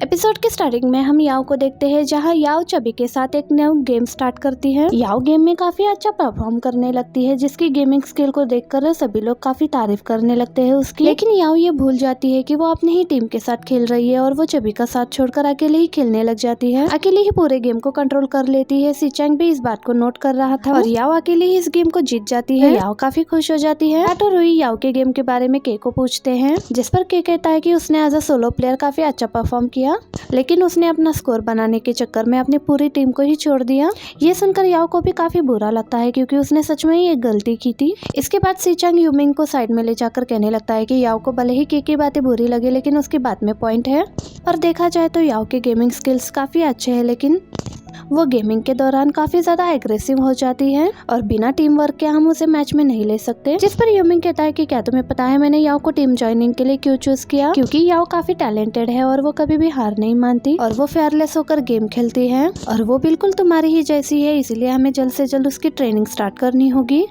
Episode के starting में हम याओ को देखते हैं, जहां याओ चबी के साथ एक न्यू गेम स्टार्ट करती है। याओ गेम में काफी अच्छा परफॉर्म करने लगती है, जिसकी गेमिंग स्किल को देखकर सभी लोग काफी तारीफ करने लगते हैं उसकी। लेकिन याओ ये भूल जाती है कि वो अपने ही टीम के साथ खेल रही है और वो चबी का साथ छोड़कर अकेले ही खेलने लग जाती है। अकेले ही पूरे गेम को कंट्रोल कर लेती है। सीचैंग भी इस बात को नोट कर रहा था और याओ अकेले ही इस गेम को जीत जाती है। याओ काफी खुश हो जाती है। और रुई याओ के गेम के बारे में के को पूछते हैं, जिस पर के कहता है कि उसने एज अ सोलो प्लेयर काफी अच्छा परफॉर्म किया, लेकिन उसने अपना स्कोर बनाने के चक्कर में अपनी पूरी टीम को ही छोड़ दिया। ये सुनकर याओ को भी काफी बुरा लगता है, क्योंकि उसने सच में ही एक गलती की थी। इसके बाद सीचैंग यूमिंग को साइड में ले जाकर कहने लगता है कि याओ को भले ही के की बातें बुरी लगे, लेकिन उसकी बात में पॉइंट है। और देखा जाए तो याओ के गेमिंग स्किल्स काफी अच्छे हैं, लेकिन वो गेमिंग के दौरान काफी ज्यादा एग्रेसिव हो जाती है और बिना टीम वर्क के हम उसे मैच में नहीं ले सकते। जिस पर यूमिंग कहता है कि क्या तुम्हें पता है मैंने याओ को टीम ज्वाइनिंग के लिए क्यों चूज किया? क्योंकि याओ काफी टैलेंटेड है और वो कभी भी हार नहीं मानती और वो फेयरलेस होकर गेम खेलती है और वो बिल्कुल तुम्हारी ही जैसी है, इसलिए हमें जल्द से जल्द उसकी ट्रेनिंग स्टार्ट करनी होगी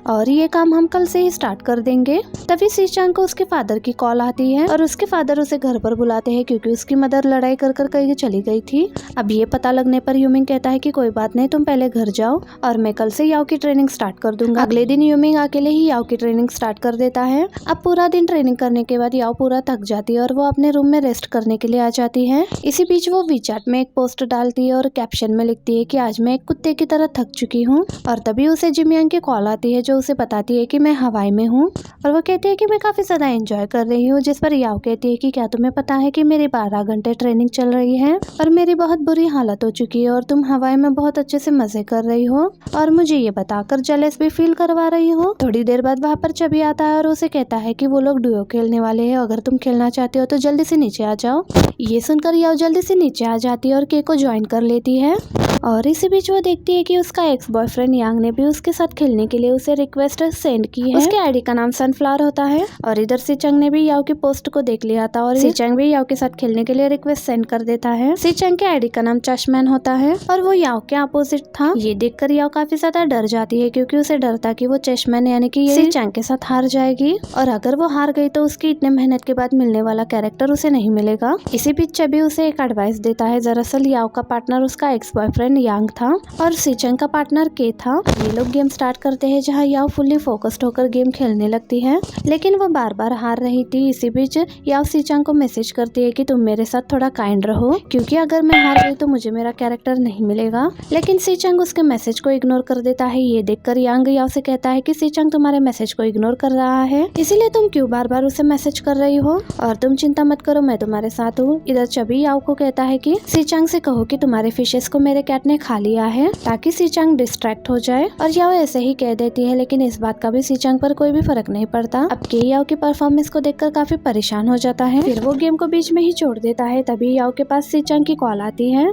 और ये काम हम कल से ही स्टार्ट कर देंगे। तभी सीचैंग को उसके फादर की कॉल आती है और उसके फादर उसे घर पर बुलाते हैं, क्योंकि उसकी मदर लड़ाई कर कर कहीं चली गई थी। अब ये पता लगने पर यूमिंग कहता है कि कोई बात नहीं, तुम पहले घर जाओ और मैं कल से याओ की ट्रेनिंग स्टार्ट कर दूंगा। अगले दिन यूमिंग अकेले ही याओ की ट्रेनिंग स्टार्ट कर देता है। अब पूरा दिन ट्रेनिंग करने के बाद याओ पूरा थक जाती है और वो अपने रूम में रेस्ट करने के लिए आ जाती है। इसी बीच वो वीचैट में एक पोस्ट डालती है और कैप्शन में लिखती है कि आज मैं एक कुत्ते की तरह थक चुकी हूँ। और तभी उसे जिमियांग की कॉल आती है, जो उसे बताती है कि मैं हवाई में हूँ और वो कहती है कि मैं काफी ज्यादा एंजॉय कर रही हूँ। जिस पर याओ कहती है कि क्या तुम्हें पता है कि मेरी 12 घंटे ट्रेनिंग चल रही है और मेरी बहुत बुरी हालत हो चुकी है और तुम हवाई में बहुत अच्छे से मजे कर रही हो और मुझे ये बताकर जेलस भी फील करवा रही हो। थोड़ी देर बाद वहाँ पर चबी आता है और उसे कहता है कि वो लोग डुओ खेलने वाले हैं, अगर तुम खेलना चाहते हो तो जल्दी से नीचे आ जाओ। ये सुनकर याओ जल्दी से नीचे आ जाती है और के को ज्वाइन कर लेती है। और इसी बीच वो देखती है कि उसका एक्स बॉयफ्रेंड यांग ने भी उसके साथ खेलने के लिए उसे रिक्वेस्ट सेंड की है। उसके आईडी का नाम सनफ्लावर होता है और इधर सीचैंग ने भी याओ की पोस्ट को देख लिया था और सीचैंग भी याओ के साथ खेलने के लिए रिक्वेस्ट सेंड कर देता है। सीचैंग के आईडी का नाम चशमैन होता है और वो याओ के अपोजिट था। ये देखकर याओ काफी ज्यादा डर जाती है, क्योंकि उसे डर था कि वो चशमैन यानी कि सीचैंग के साथ हार जाएगी और अगर वो हार गई तो उसकी इतने मेहनत के बाद मिलने वाला कैरेक्टर उसे नहीं मिलेगा। इसी बीच चबी उसे एक एडवाइस देता है। दरअसल याओ का पार्टनर उसका एक्स बॉयफ्रेंड यांग था और सीचैंग का पार्टनर के था। ये लोग गेम स्टार्ट करते हैं, जहाँ याओ फुल्ली फोकस्ड होकर गेम खेलने लगती है, लेकिन वो बार बार हार रही थी। इसी बीच याओ सीचैंग को मैसेज करती है कि तुम मेरे साथ थोड़ा काइंड रहो, क्योंकि अगर मैं हार गई तो मुझे मेरा कैरेक्टर नहीं मिलेगा। लेकिन सीचैंग उसके मैसेज को इग्नोर कर देता है। ये देखकर यांग याओ से कहता है कि सीचैंग तुम्हारे मैसेज को इग्नोर कर रहा है, इसीलिए तुम क्यों बार बार उसे मैसेज कर रही हो, और तुम चिंता मत करो, मैं तुम्हारे साथ हूँ। इधर चबी याओ को कहता है कि सीचैंग से कहो कि तुम्हारे फिशेस को मेरे कैट ने खा लिया है, ताकि सीचैंग डिस्ट्रैक्ट हो जाए। और याओ ऐसे ही कह देती है, लेकिन इस बात का भी सीचैंग पर कोई भी फर्क नहीं पड़ता। अब के याओ की परफॉर्मेंस को देखकर काफी परेशान हो जाता है, फिर वो गेम को बीच में ही छोड़ देता है। तभी याओ के पास सीचैंग की कॉल आती है।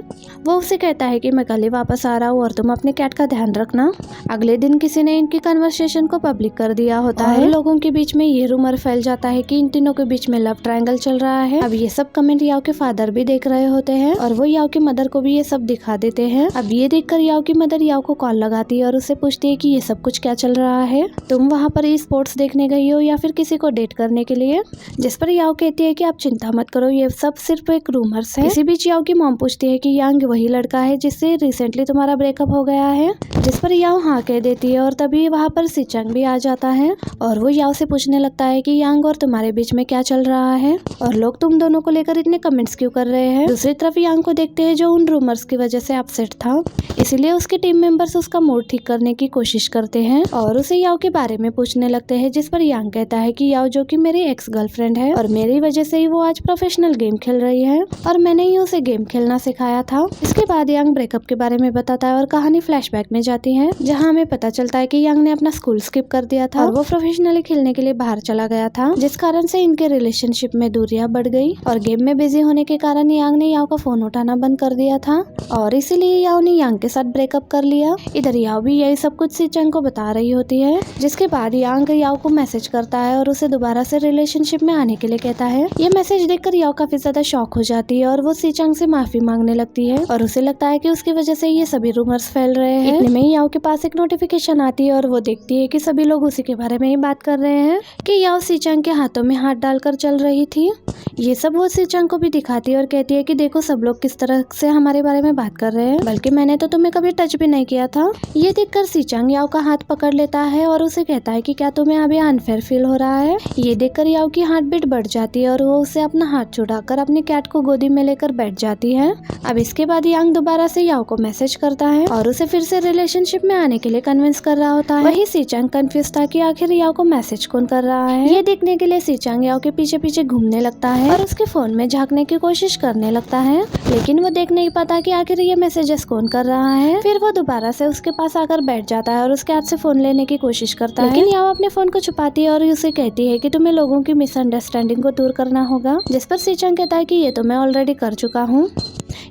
वो उसे कहता है कि मैं कल ही वापस आ रहा हूँ और तुम अपने कैट का ध्यान रखना। अगले दिन किसी ने इनकी कन्वर्सेशन को पब्लिक कर दिया होता है। लोगों के बीच में ये रूमर फैल जाता है कि इन तीनों के बीच में लव ट्रायंगल चल रहा है। अब ये सब कमेंट याओ के फादर भी देख रहे होते हैं और वो याओ की मदर को भी ये सब दिखा देते हैं। अब ये देखकर याओ की मदर याओ को कॉल लगाती है और उससे पूछती है कि ये सब कुछ क्या चल रहा है, तुम वहाँ पर ई स्पोर्ट्स देखने गई हो या फिर किसी को डेट करने के लिए? जिस पर याओ कहती है कि आप चिंता मत करो, ये सब सिर्फ एक रूमर्स है। इसी बीच याओ की मॉम पूछती है कि यांग वही लड़का है जिससे रिसेंटली तुम्हारा ब्रेकअप हो गया है? जिस पर याओ हाँ कह देती है और तभी वहाँ पर सीचैंग भी आ जाता है और वो याओ से पूछने लगता है कि यांग और तुम्हारे बीच में क्या चल रहा है और लोग तुम दोनों को लेकर इतने कमेंट्स क्यों कर रहे हैं। दूसरी तरफ यांग को देखते हैं, जो उन रूमर्स की वजह से अपसेट था, इसीलिए उसके टीम मेंबर्स उसका मूड ठीक करने की कोशिश करते हैं और उसे याओ के बारे में पूछने लगते हैं। जिस पर यांग कहता है कि याओ जो कि मेरी एक्स गर्लफ्रेंड है और मेरी वजह से ही वो आज प्रोफेशनल गेम खेल रही है और मैंने ही उसे गेम खेलना सिखाया था। इसके बाद यांग ब्रेकअप के बारे में बताता है और कहानी फ्लैशबैक में जाती है, जहाँ हमें पता चलता है कि यांग ने अपना स्कूल स्किप कर दिया था और वो प्रोफेशनली खेलने के लिए बाहर चला गया था, जिस कारण से इनके रिलेशनशिप में दूरियां बढ़ गई और गेम में बिजी होने के कारण यांग ने याओ का फोन उठाना बंद कर दिया था और इसीलिए कि याओ ने यांग के साथ ब्रेकअप कर लिया। इधर याओ भी यही सब कुछ सीचंग को बता रही होती है, जिसके बाद यांग याओ को मैसेज करता है और उसे दोबारा से रिलेशनशिप में आने के लिए कहता है। ये मैसेज देखकर याओ काफी ज्यादा शॉक हो जाती है और वो सीचंग से माफी मांगने लगती है और उसे लगता है कि उसकी वजह से ये सभी रूमर्स फैल रहे हैं। इतने में याओ के पास एक नोटिफिकेशन आती है और वो देखती है कि सभी लोग उसी के बारे में ही बात कर रहे हैं कि याओ सीचंग के हाथों में हाथ डालकर चल रही थी। ये सब वो सीचंग को भी दिखाती है और कहती है कि देखो सब लोग किस तरह से हमारे बारे में बात कर रहे हैं, बल्कि मैंने तो तुम्हें कभी टच भी नहीं किया था। ये देखकर सीचंग याओ का हाथ पकड़ लेता है और उसे कहता है कि क्या तुम्हें अभी अनफेयर फील हो रहा है। ये देखकर याओ की हार्ट बीट बढ़ जाती है और वो उसे अपना हाथ छुड़ाकर अपनी कैट को गोदी में लेकर बैठ जाती है। अब इसके बाद यांग दोबारा से याओ को मैसेज करता है और उसे फिर से रिलेशनशिप में आने के लिए कन्विंस कर रहा होता है। वही सीचंग कंफ्यूज था कि आखिर याओ को मैसेज कौन कर रहा है। ये देखने के लिए सीचंग याओ के पीछे पीछे घूमने लगता है और उसके फोन में झांकने की कोशिश करने लगता है, लेकिन वो देख नहीं पाता कि आखिर ये मैसेजेस कौन कर रहा है। फिर वो दोबारा से उसके पास आकर बैठ जाता है और उसके हाथ से फोन लेने की कोशिश करता है, लेकिन याओ अपने फोन को छुपाती है और उसे कहती है कि तुम्हें लोगों की मिसअंडरस्टैंडिंग को दूर करना होगा, जिस पर सीचंग कहता है कि ये तो मैं ऑलरेडी कर चुका हूँ।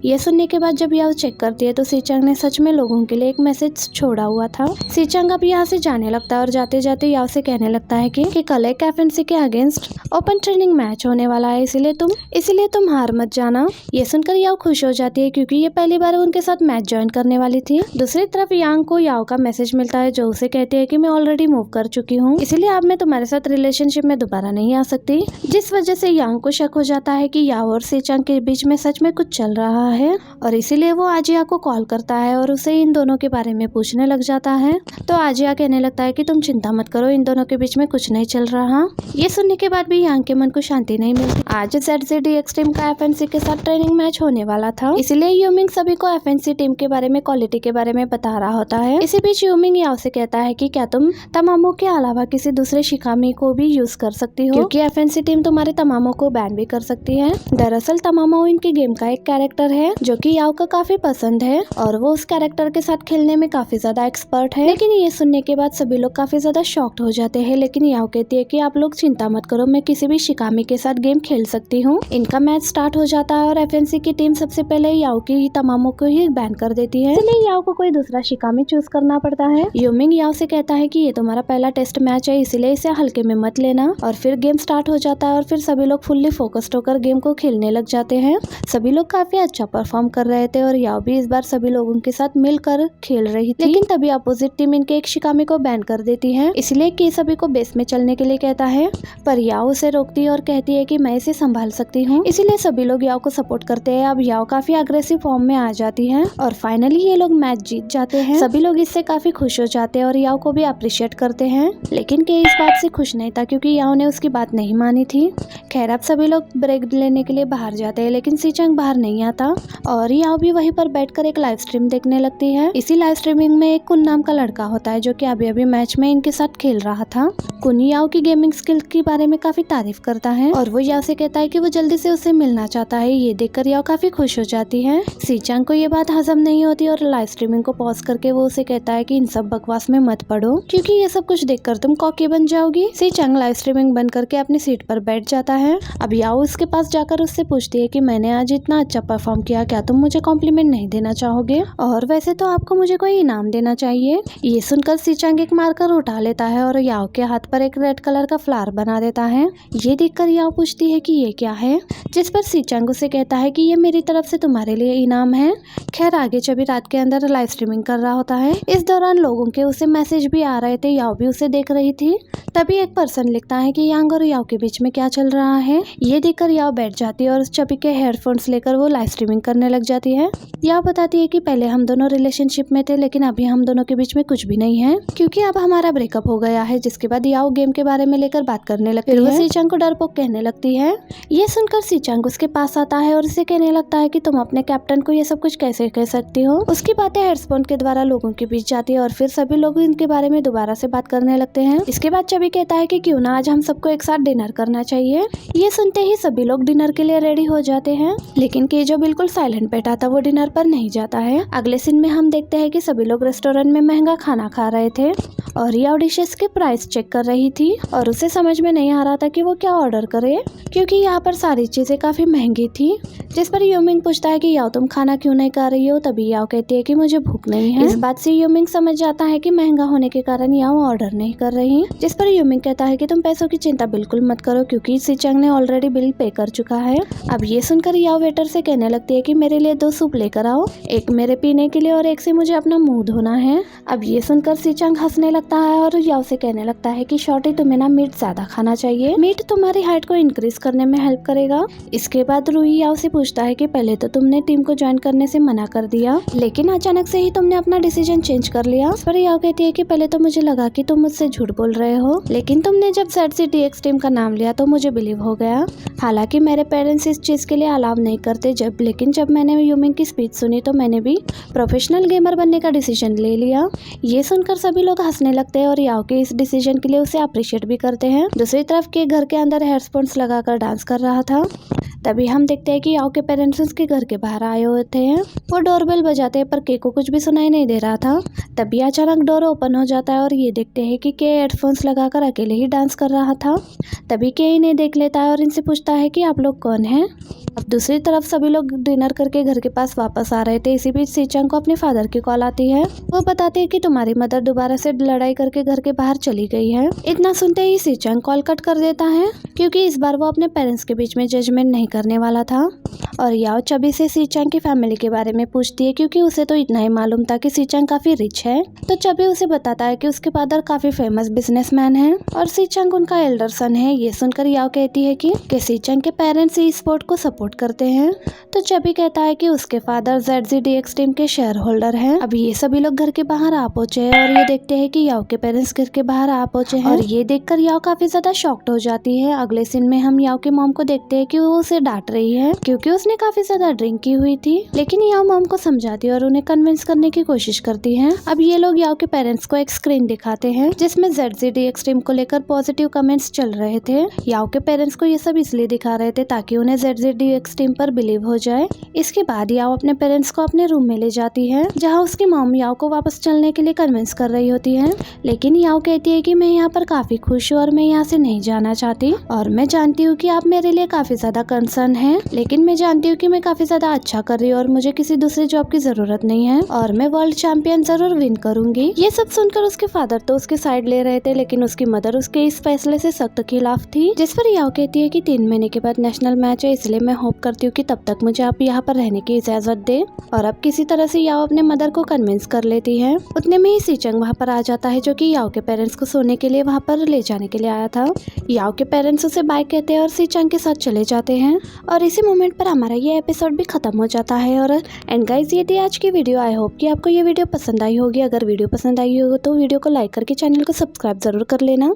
ये सुनने के बाद जब याओ चेक करती है तो सीचंग ने सच में लोगों के लिए एक मैसेज छोड़ा हुआ था। सीचंग अब यहाँ से जाने लगता है और जाते जाते याओ से कहने लगता है कि कल एक एफएनसी के अगेंस्ट ओपन ट्रेनिंग मैच होने वाला है, इसलिए तुम हार मत जाना। ये सुनकर याओ खुश हो जाती है क्योंकि ये पहली बार उनके साथ मैच ज्वाइन करने वाली थी। दूसरी तरफ यांग को याओ का मैसेज मिलता है जो उसे कहती है कि मैं ऑलरेडी मूव कर चुकी हूँ, इसलिए अब मैं तुम्हारे साथ रिलेशनशिप में दोबारा नहीं आ सकती, जिस वजह से यांग को शक हो जाता है कि याओ और सीचंग के बीच में सच में कुछ चल रहा है और इसीलिए वो आजिया को कॉल करता है और उसे इन दोनों के बारे में पूछने लग जाता है। तो आजिया कहने लगता है कि तुम चिंता मत करो, इन दोनों के बीच में कुछ नहीं चल रहा। ये सुनने के बाद भी यांग के मन को शांति नहीं मिलती। आज ZZDX टीम का एफएनसी के साथ ट्रेनिंग मैच होने वाला था, इसलिए यूमिंग सभी को एफएनसी टीम के बारे में, क्वालिटी के बारे में बता रहा होता है। इसी बीच यूमिंग याओ से कहता है कि क्या तुम तमामों के अलावा किसी दूसरे शिकामी को भी यूज कर सकती हो, क्योंकि एफएनसी टीम तुम्हारे तमामों को बैन भी कर सकती है। दरअसल तमामो इनकी गेम का एक कैरेक्टर है जो कि याओ को काफी पसंद है और वो उस कैरेक्टर के साथ खेलने में काफी ज्यादा एक्सपर्ट है। लेकिन ये सुनने के बाद सभी लोग काफी ज्यादा शॉक्ड हो जाते हैं, लेकिन याओ कहती है कि आप लोग चिंता मत करो, मैं किसी भी शिकामी के साथ गेम खेल सकती हूँ। इनका मैच स्टार्ट हो जाता है और एफएनसी की टीम सबसे पहले याओ की तमामों को ही बैन कर देती है, इसलिए याओ को कोई दूसरा शिकामी चूज करना पड़ता है। यूमिंग याओ से कहता है कि ये तुम्हारा पहला टेस्ट मैच है, इसलिए इसे हल्के में मत लेना। और फिर गेम स्टार्ट हो जाता है और फिर सभी लोग फुल्ली फोकस्ड होकर गेम को खेलने लग जाते हैं। सभी लोग काफी अच्छा परफॉर्म कर रहे थे और याओ भी इस बार सभी लोगों के साथ मिलकर खेल रही थी, लेकिन तभी अपोजिट टीम इनके एक शिकामी को बैन कर देती है, इसलिए कि सभी को बेस में चलने के लिए कहता है। पर याओ उसे रोकती है और कहती है कि मैं इसे संभाल सकती हूँ, इसलिए सभी लोग याओ को सपोर्ट करते हैं। अब याओ काफी अग्रेसिव फॉर्म में आ जाती है और फाइनली ये लोग मैच जीत जाते हैं। सभी लोग इससे काफी खुश हो जाते हैं और याओ को भी अप्रिशिएट करते हैं, लेकिन के इस बात से खुश नहीं था क्योंकि याओ ने उसकी बात नहीं मानी थी। खैर अब सभी लोग ब्रेक लेने के लिए बाहर जाते हैं, लेकिन सीचंग बाहर नहीं आता और याओ भी वहीं पर बैठकर एक लाइव स्ट्रीम देखने लगती है। इसी लाइव स्ट्रीमिंग में एक कुन नाम का लड़का होता है जो कि अभी अभी मैच में इनके साथ खेल रहा था। कुन याओ की गेमिंग स्किल के बारे में काफी तारीफ करता है और वो याओ से कहता है कि वो जल्दी से उससे मिलना चाहता है। ये देखकर याओ काफी खुश हो जाती है। सीचंग को ये बात हजम नहीं होती और लाइव स्ट्रीमिंग को पॉज करके वो उसे कहता है कि इन सब बकवास में मत पड़ो, क्योंकि ये सब कुछ देखकर तुम कॉकी बन जाओगी। सीचंग लाइव स्ट्रीमिंग बंद करके अपनी सीट पर बैठ जाता है। अब याओ उसके पास जाकर उससे पूछती है कि मैंने आज इतना अच्छा परफॉर्म किया, क्या तुम मुझे कॉम्प्लीमेंट नहीं देना चाहोगे? और वैसे तो आपको मुझे कोई इनाम देना चाहिए। ये सुनकर सीचंग एक मार्कर उठा लेता है और याओ के हाथ पर एक रेड कलर का फ्लावर बना देता है। ये देखकर याओ पूछती है कि ये क्या है, जिस पर सीचंग उसे कहता है कि ये मेरी तरफ से तुम्हारे लिए इनाम है। खैर आगे चबी रात के अंदर लाइव स्ट्रीमिंग कर रहा होता है। इस दौरान लोगों के उसे मैसेज भी आ रहे थे, याओ भी उसे देख रही थी। तभी एक पर्सन लिखता है कि यांग और याओ के बीच में क्या चल रहा है। ये देखकर याओ बैठ जाती है और चबी के हेडफोन्स लेकर वो लाइव स्ट्रीमिंग करने लग जाती है। याओ बताती है कि पहले हम दोनों रिलेशनशिप में थे, लेकिन अभी हम दोनों के बीच में कुछ भी नहीं है क्योंकि अब हमारा ब्रेकअप हो गया है। जिसके बाद याओ गेम के बारे में लेकर बात करने लगती है। वो सीचंग को डरपोक कहने लगती है। ये सुनकर सीचंग उसके पास आता है और उसे कहने लगता है कि तुम अपने कैप्टन को ये सब कुछ कैसे कह सकती हो। उसकी बातें हेडफोन के द्वारा लोगों के बीच जाती है और फिर सभी लोग इनके बारे में दोबारा से बात करने लगते हैं। इसके बाद चबी कहता है कि क्यों ना आज हम सबको एक साथ डिनर करना चाहिए। ये सुनते ही सभी लोग डिनर के लिए रेडी हो जाते हैं, लेकिन के जो बिल्कुल साइलेंट बैठा था वो डिनर पर नहीं जाता है। अगले सीन में हम देखते हैं कि सभी लोग रेस्टोरेंट में महंगा खाना खा रहे थे और याओ डिशेस के प्राइस चेक कर रही थी और उसे समझ में नहीं आ रहा था कि वो क्या ऑर्डर करे, क्योंकि यहाँ पर सारी चीजें काफी महंगी थी। जिस पर यूमिंग पूछता है कि याओ तुम खाना क्यों नहीं खा रही हो, तभी याओ कहती है कि मुझे भूख नहीं है। इस बात से यूमिंग समझ जाता है कि महंगा होने के कारण याओ ऑर्डर नहीं कर रही। जिस पर यूमिंग कहता है कि तुम पैसों की चिंता बिल्कुल मत करो, क्योंकि सीचंग ने ऑलरेडी बिल पे कर चुका है। अब ये सुनकर याओ वेटर से कहने लगती है कि मेरे लिए 2 सूप लेकर आओ, एक मेरे पीने के लिए और एक से मुझे अपना मुंह धोना है। अब ये सुनकर सीचंग हंसने लगता है और याओ से कहने लगता है कि शॉर्टी तुम्हें ना मीट ज्यादा खाना चाहिए, मीट तुम्हारी हाइट को इंक्रीज करने में हेल्प करेगा। इसके बाद रूही याओ से पूछता है कि पहले तो तुमने टीम को ज्वाइन करने से मना कर दिया, लेकिन अचानक से ही तुमने अपना डिसीजन चेंज कर लिया। इस पर याओ कहती है कि पहले तो मुझे लगा कि तुम मुझसे झूठ बोल रहे हो, लेकिन तुमने जब ZZDX टीम का नाम लिया तो मुझे बिलीव हो गया। हालांकि मेरे पेरेंट्स इस चीज के लिए अलाउ नहीं करते, लेकिन जब मैंने यूमिंग की स्पीच सुनी तो मैंने भी प्रोफेशनल गेमर बनने का डिसीजन ले लिया। ये सुनकर सभी लोग हंसने लगते हैं और याओ के इस डिसीजन के लिए उसे अप्रिशिएट भी करते हैं। दूसरी तरफ के घर के अंदर हेडफोन्स लगाकर डांस कर रहा था। तभी हम देखते हैं कि याओ के पेरेंट्स उसके घर के बाहर आए होते हैं। वो डोरबेल बजाते हैं पर के को कुछ भी सुनाई नहीं दे रहा था। तभी अचानक डोर ओपन हो जाता है और ये देखते हैं कि के हेडफोन्स लगाकर अकेले ही डांस कर रहा था। तभी के इन्हें देख लेता है और इनसे पूछता है कि आप लोग कौन हैं। अब दूसरी तरफ सभी लोग डिनर करके घर के पास वापस आ रहे थे। इसी बीच सीचंग को अपने फादर की कॉल आती है। वो बताते हैं कि तुम्हारी मदर दोबारा से लड़ाई करके घर के बाहर चली गई है। इतना सुनते ही सीचंग कॉल कट कर देता है, क्योंकि इस बार वो अपने पेरेंट्स के बीच में जजमेंट नहीं करने वाला था। और याओ चबी से सीचंग की फैमिली के बारे में पूछती है, क्योंकि उसे तो इतना ही मालूम था कि सीचंग काफी रिच है। तो चबी उसे बताता है कि उसके फादर काफी फेमस बिजनेसमैन हैं और सीचंग उनका एल्डर सन है। ये सुनकर याओ कहती है कि सीचंग के पेरेंट्स ई स्पोर्ट को सपोर्ट करते हैं। तो चबी कहता है कि उसके फादर ZZDX टीम के शेयर होल्डर हैं। अब ये सभी लोग घर के बाहर आ पहुंचे हैं और ये देखते हैं कि याओ के पेरेंट्स घर के बाहर आ पहुंचे हैं। और ये देखकर याओ काफी ज्यादा शॉक्ड हो जाती है। अगले सीन में हम याओ के मॉम को देखते हैं कि वो उसे डांट रही है, क्योंकि उसने काफी ज्यादा ड्रिंक की हुई थी। लेकिन याओ मॉम को समझाती है और उन्हें कन्विंस करने की कोशिश करती है। अब ये लोग याओ के पेरेंट्स को एक स्क्रीन दिखाते हैं जिसमें ZZDX टीम को लेकर पॉजिटिव कमेंट्स चल रहे थे। याओ के पेरेंट्स को ये सब इसलिए दिखा रहे थे ताकि उन्हें ZZDX टीम पर बिलीव हो जाए। इसके बाद याओ अपने पेरेंट्स को अपने रूम में ले जाती है, जहाँ उसकी मॉम याओ को वापस चलने के लिए कन्विंस कर रही होती है। लेकिन याओ कहती है कि मैं यहाँ पर काफी खुश हूँ और मैं यहाँ से नहीं जाना चाहती, और मैं जानती हूँ कि आप मेरे लिए काफी ज्यादा कंसर्न हैं, लेकिन मैं जानती हूँ कि मैं काफी ज्यादा अच्छा कर रही हूँ और मुझे किसी दूसरी जॉब की जरूरत नहीं है और मैं वर्ल्ड चैंपियन जरूर विन करूंगी। ये सब सुनकर उसके फादर तो उसके साइड ले रहे थे, लेकिन उसकी मदर उसके इस फैसले से सख्त खिलाफ थी। जिस पर याओ कहती है कि 3 महीने के बाद नेशनल मैच है, इसलिए मैं होप करती हूँ कि तब तक मुझे आप यहाँ पर रहने की इजाजत दे। और अब किसी तरह से याओ अपने मदर को कन्विंस कर लेती है। उतने में ही सीचंग वहाँ पर आ जाता है, जो कि याओ के पेरेंट्स को सोने के लिए वहाँ पर ले जाने के लिए आया था। याओ के पेरेंट्स उसे बाय कहते हैं और सीचंग के साथ चले जाते हैं। और इसी मोमेंट पर हमारा ये एपिसोड भी खत्म हो जाता है। और एंड गाइज, ये थी आज की वीडियो। आई होप कि आपको ये वीडियो पसंद आई होगी। अगर वीडियो पसंद आई हो तो वीडियो को लाइक करके चैनल को सब्सक्राइब जरूर कर लेना।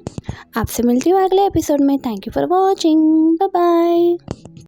आपसे मिलती हूँ अगले एपिसोड में। Thank you for watching. Bye bye.